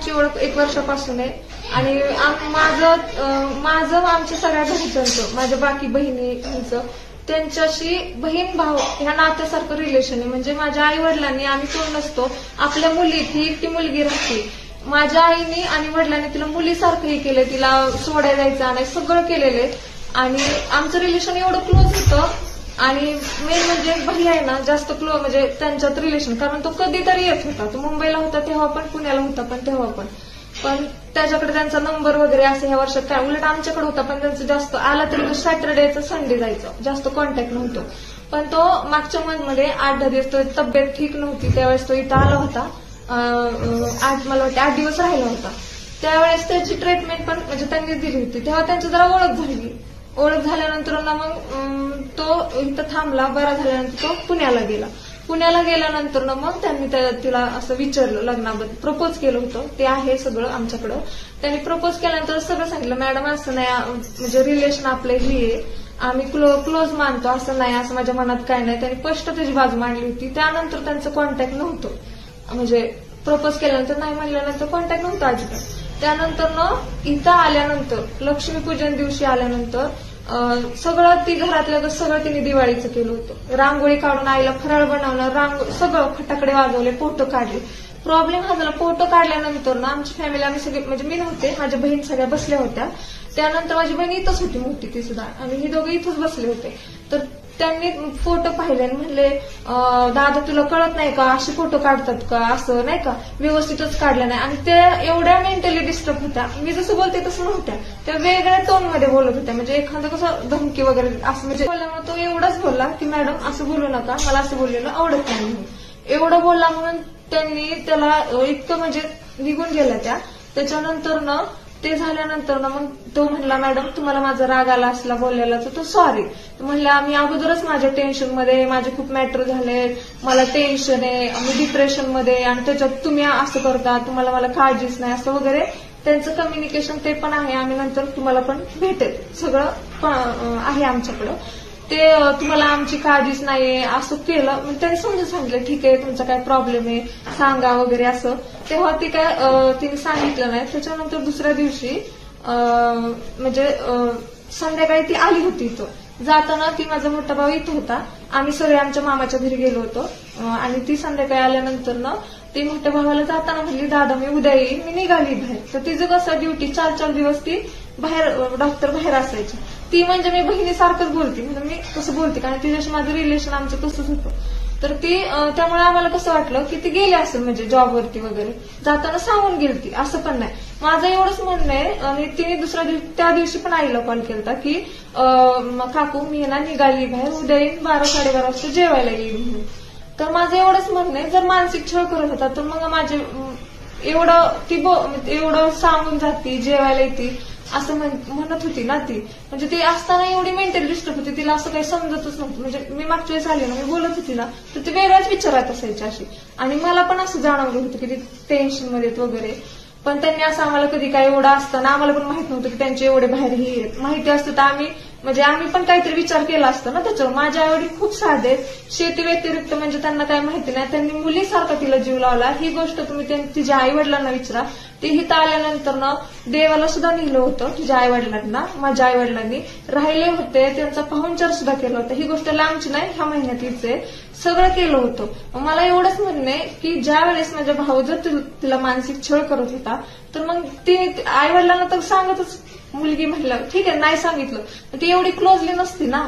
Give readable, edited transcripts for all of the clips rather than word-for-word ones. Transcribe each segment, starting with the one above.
आमची ओळख 1 वर्षापासून आहे आणि माझं आमच्या सगळ्या घरच्यांचं, माझ्या बाकी बहिणींचं त्यांच्याशी बहीण भाऊ ह्या नात्यासारखं रिलेशन आहे. म्हणजे माझ्या आई वडिलांनी, आम्ही कोण नसतो, आपल्या मुलीत ही एकटी मुलगी राहते. माझ्या आईनी आणि वडिलांनी तिला मुलीसारखंही केलं, तिला सोडायला जायचं आणि सगळं केलेलं आहे. आणि आमचं रिलेशन एवढं क्लोज होतं. आणि मेन म्हणजे भैया आहे ना जास्त क्लोज, म्हणजे त्यांच्यात रिलेशन, कारण तो कधीतरी येत होता. तो मुंबईला होता तेव्हा पण, पुण्याला होता पण तेव्हा पण त्याच्याकडे त्यांचा नंबर वगैरे असं ह्या वर्षात काय, उलट आमच्याकडे होता पण त्यांचं जास्त आला तरी सॅटर्डेचं संडे जायचं, जास्त कॉन्टॅक्ट नव्हतं. पण तो मागच्या मंथमध्ये 8-10 दिवस तो तब्येत ठीक नव्हती, त्यावेळेस तो इथं आला होता. मला वाटतं 8 दिवस राहिला होता. त्यावेळेस त्याची ट्रीटमेंट पण म्हणजे त्यांनी दिली होती. तेव्हा त्यांची जरा ओळख झाल्यानंतर ना मग तो इथं थांबला, बरा झाल्यानंतर तो पुण्याला गेल्यानंतर ना मग त्यांनी तिला असं विचारलं लग्नाबद्दल, प्रपोज केलं होतं. ते आहे सगळं आमच्याकडं. त्यांनी प्रपोज केल्यानंतर सगळं सांगितलं, मॅडम असं नाही, म्हणजे रिलेशन आपलं ही आहे, आम्ही क्लोज मानतो, असं नाही, असं माझ्या मनात काय नाही. त्यांनी स्पष्ट त्याची बाजू मांडली होती. त्यानंतर त्यांचं कॉन्टॅक्ट नव्हतं, म्हणजे प्रपोज केल्यानंतर नाही म्हणल्यानंतर कॉन्टॅक्ट नव्हता अजिबात. त्यानंतर ना इथं आल्यानंतर, लक्ष्मीपूजन दिवशी आल्यानंतर सगळं ती घरातलं सगळं तिने दिवाळीचं केलं होतं. रांगोळी काढून आईला फराळ बनवणं, सगळं फटाकडे वाजवले, फोटो काढले. प्रॉब्लेम हा झाला, फोटो काढल्यानंतर ना आमची फॅमिली, आम्ही सगळे, म्हणजे मी नव्हते, माझ्या बहीण सगळ्या बसल्या होत्या. त्यानंतर माझी बहीण इथंच होती मोठी, ती सुद्धा, आणि हे दोघे इथंच बसले होते. तर त्यांनी फोटो पाहिले आणि म्हणले, दादा तुला कळत नाही का, असे फोटो काढतात का, असं नाही का, व्यवस्थितच काढलं नाही. आणि त्या एवढ्या मेंटली डिस्टर्ब होत्या, मी जसं बोलते तसं नव्हत्या, त्या वेगळ्या टोन मध्ये बोलत होत्या. म्हणजे एखादं कसं धमकी वगैरे असं, म्हणजे बोलल्यामुळे तो एवढाच बोलला की मॅडम असं बोलू नका, मला असं बोललेलं आवडत नाही म्हणून. एवढं बोलला म्हणून त्यांनी त्याला इतकं म्हणजे निघून गेला. त्याच्यानंतर ना ते झाल्यानंतर ना मग तो म्हणला, मॅडम तुम्हाला माझा राग आला असला बोललेला तर तो सॉरी. म्हणला मी अगोदरच माझ्या टेन्शन मध्ये, माझे खूप मॅटर झाले, मला टेन्शन आहे, मी डिप्रेशन मध्ये, आणि त्याच्यात तुम्ही असं करता, तुम्हाला मला काळजीच नाही, असं वगैरे त्यांचं कम्युनिकेशन ते पण आहे. आम्ही नंतर तुम्हाला पण भेटेल, सगळं आहे आमच्याकडं. ते तुम्हाला आमची काळजीच नाहीये असं केलं. म्हणजे त्यांनी समजून सांगितलं, ठीक आहे तुमचा काय प्रॉब्लेम आहे सांगा वगैरे असं. तेव्हा ती काय तिने सांगितलं नाही. त्याच्यानंतर दुसऱ्या दिवशी म्हणजे संध्याकाळी ती आली होती इथं. जाताना ती माझा मोठा भाऊ इथं होता, आम्ही सगळे आमच्या मामाच्या घरी गेलो होतो. आणि ती संध्याकाळी आल्यानंतर ना ती मोठ्या भावाला जाताना म्हणली, दादा मी उद्या येईल, मी निघाली बाहेर. तर तिचं कसं ड्युटी 4-4 दिवस ती बाहेर, डॉक्टर बाहेर असायची. ती म्हणजे मी बहिणीसारखंच बोलते, म्हणजे मी कसं बोलते, कारण तिच्याशी माझं रिलेशन आमचं तसंच होतं. तर ती त्यामुळे आम्हाला कसं वाटलं की ती गेली असेल, म्हणजे जॉबवरती वगैरे, जाताना सांगून गेली असं पण नाही. माझं एवढंच म्हणणं आहे. आणि तिने दुसऱ्या दिवशी, त्या दिवशी पण आईला कॉल केला की काकू मी ना निघाली बाहेर, उद्या येईन 12-12:30 वाजता जेवायला येईल म्हणून. तर माझं एवढंच म्हणणं आहे, जर मानसिक छळ करत होता तर मग माझे एवढं सांगून जाती, जेवायला येते असं म्हणत होती ना ती. म्हणजे ती असताना एवढी मेंटली डिस्टर्ब होती, तिला असं काही समजतच नव्हतं. म्हणजे मी मागच्या वेळेस आली ना, मी बोलत होती ना, तर ती वेगळ्याच विचारात असायची अशी. आणि मला पण असं जाणवलं होतं की ती टेन्शन मध्ये वगैरे. पण त्यांनी असं आम्हाला कधी काय एवढं असताना आम्हाला पण माहित नव्हतं की त्यांचे एवढे बाहेर हे माहिती असतं तर आम्ही पण काहीतरी विचार केला असतो ना त्याच्यावर. माझ्या आईवडील खूप साधे, शेती व्यतिरिक्त म्हणजे त्यांना काय माहिती नाही, त्यांनी मुलीसारखा तिला जीव लावला. ही गोष्ट तुम्ही तिच्या आई वडिलांना विचारा. ते हिथं आल्यानंतर ना देवाला सुद्धा नेलं होतं तिच्या आई वडिलांना, माझ्या आई वडिलांनी राहिले होते, त्यांचा पाहुणचार सुद्धा केला होता. ही गोष्ट लांबची नाही, ह्या महिन्यातलीच आहे, सगळं केलं होतं. मला एवढंच म्हणणं आहे की ज्या वेळेस माझा भाऊ जर तिला मानसिक छळ करत होता तर मग ती आई वडिलांना तर सांगतच, मुलगी म्हटलं ठीक आहे, नाही सांगितलं ती एवढी क्लोजली नसती ना.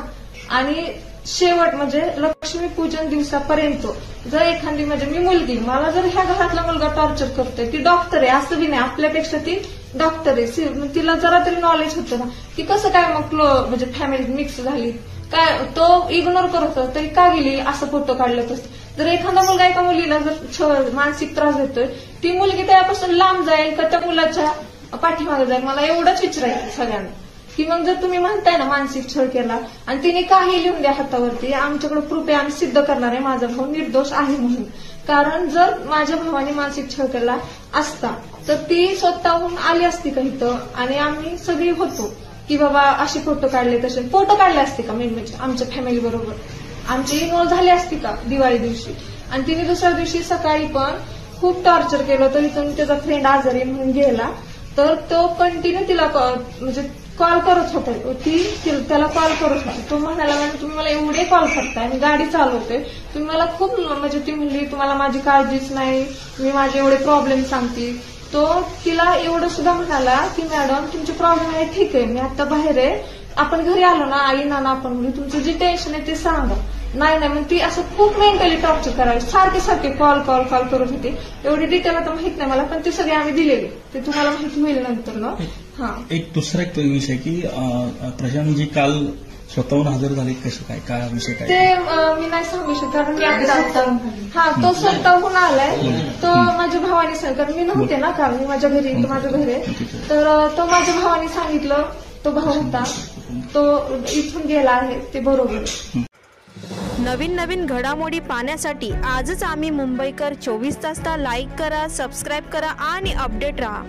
आणि शेवट म्हणजे लक्ष्मीपूजन दिवसापर्यंत जर एखादी, म्हणजे मी मुलगी, मला जर ह्या घरातला मुलगा टॉर्चर करतोय, ती डॉक्टर आहे असं बी नाही, आपल्यापेक्षा ती डॉक्टर आहे, तिला जरा तरी नॉलेज होतं ना की कसं काय मग म्हणजे फॅमिली मिक्स झाली काय, तो इग्नोर करत होता तरी का गेली असं फोटो काढलं तर. जर एखादा मुलगा एका मुलीला जर मानसिक त्रास देतोय, ती मुलगी त्यापासून लांब जाईल का त्या मुलाच्या पाठीमागे जाईल. मला एवढंच विचारायचं सगळ्यांना की मग जर तुम्ही म्हणताय ना मानसिक छळ केला आणि तिने काही लिहून द्या हातावरती, आमच्याकडे प्रूफ आहे, आम्ही सिद्ध करणार आहे माझा भाऊ निर्दोष आहे म्हणून. कारण जर माझ्या भावाने मानसिक छळ केला असता तर ती स्वतःहून आली असती का इथं आणि आम्ही सगळी होतो की बाबा असे फोटो काढले, तसे फोटो काढले असते का मेन म्हणजे आमच्या फॅमिली बरोबर, आमची इन्व्हॉल्व झाली असती का दिवाळी दिवशी. आणि तिने दुसऱ्या दिवशी सकाळी पण खूप टॉर्चर केलं. तर इथून त्याचा फ्रेंड आजारी म्हणून गेला, तर तो कंटिन्यू तिला म्हणजे कॉल करत होता. त्याला कॉल करत होता. तो म्हणाला, म्हणजे तुम्ही मला एवढे कॉल करताय, मी गाडी चालवते, तुम्ही मला खूप, म्हणजे ती म्हणली तुम्हाला माझी काळजीच नाही, मी माझे एवढे प्रॉब्लेम सांगते. तो तिला एवढं सुद्धा म्हणाला की मॅडम तुमचे प्रॉब्लेम आहे, ठीक आहे, मी आता बाहेर आहे, आपण घरी आलो ना, आई नाना आपण म्हणजे तुमचं जे टेन्शन आहे ते सांगा. नाही मग ती असं खूप मेंटली टॉर्चर करायची, सारखे कॉल करत होते. एवढी डिटेल आता माहित नाही मला, पण ते सगळे आम्ही दिलेले, ते तुम्हाला माहिती होईल नंतर ना. एक दुसरा एक विषय की प्रशांतजी काल स्वतःहून हजर झाले, कसं काय विषय काय ते मी नाही सांगू शकत, कारण मी तो स्वतःहून आलाय. तो माझ्या भावाने सांगितलं, कारण मी नव्हते ना काल, मी माझ्या घरी, माझं घर आहे, तर तो माझ्या भावाने सांगितलं. तो भाऊ होता, तो इथून गेला आहे, ते बरोबर. नवीन घडामोडी पाहण्यासाठी आजच आम्ही मुंबईकर 24 तासला लाईक करा, सबस्क्राईब करा आणि अपडेट रहा.